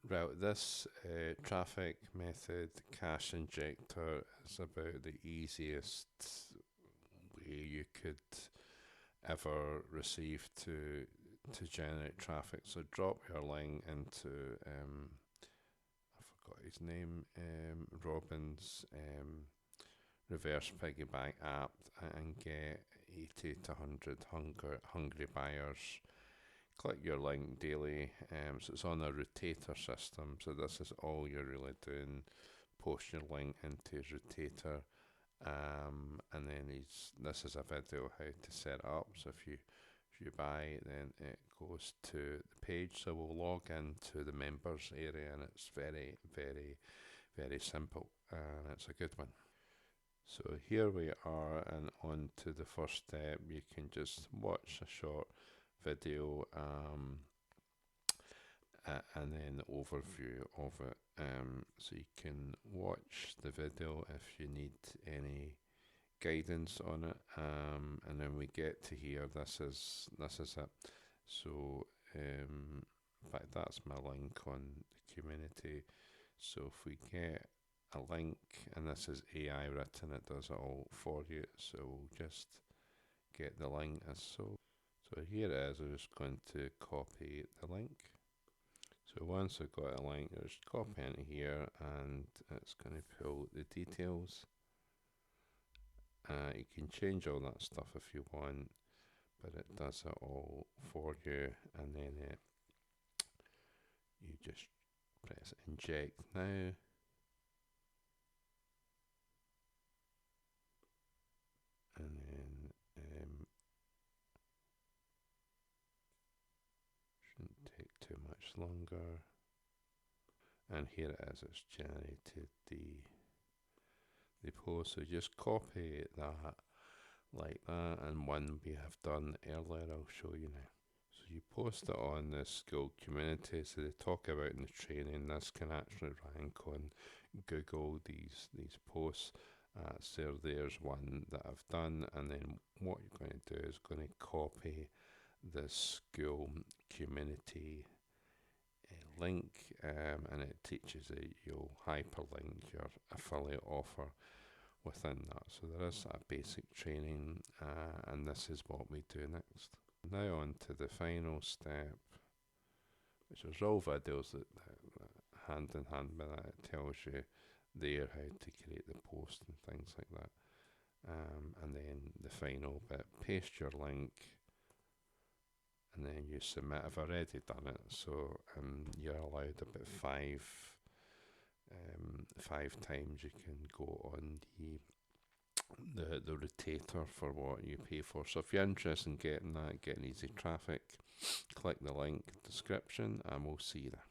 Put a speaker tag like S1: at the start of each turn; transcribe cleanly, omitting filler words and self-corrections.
S1: Well, this traffic method, Cash Injector, is about the easiest way you could ever receive to generate traffic. So drop your link into I forgot his name, Robin's reverse piggyback app, and get 80 to 100 hungry buyers. Click your link daily. So it's on a rotator system. So this is all you're really doing. Post your link into his rotator. And then this is a video how to set it up. So if you buy, then it goes to the page. So we'll log into the members area, and it's very, very, very simple, and it's a good one. So here we are, and on to the first step. You can just watch a short video, and then the overview of it. So you can watch the video if you need any guidance on it, and then we get to here. This is it. So in fact, that's my link on the community. So if we get a link, and this is AI written, it does it all for you. So we'll just get the link as so. So here it is. I'm just going to copy the link. So once I've got a link, I just copy into here, and it's going to pull the details. You can change all that stuff if you want, but it does it all for you. And then you just press inject now. And then shouldn't take too much longer. And here it is, it's generated the post. So just copy that like that, and one we have done earlier, I'll show you now. So you post it on the school community. So they talk about in the training, this can actually rank on Google, these posts. So there's one that I've done, and then what you're going to do is going to copy the school community link, and it teaches that you'll hyperlink your affiliate offer within that. So there is a basic training, and this is what we do next. Now on to the final step, which is all videos that hand in hand with that. It tells you there how to create the post and things like that. And then the final bit, paste your link, and then you submit. I've already done it, so you're allowed about five times you can go on the rotator for what you pay for. So if you're interested in getting easy traffic, click the link description, and we'll see you there.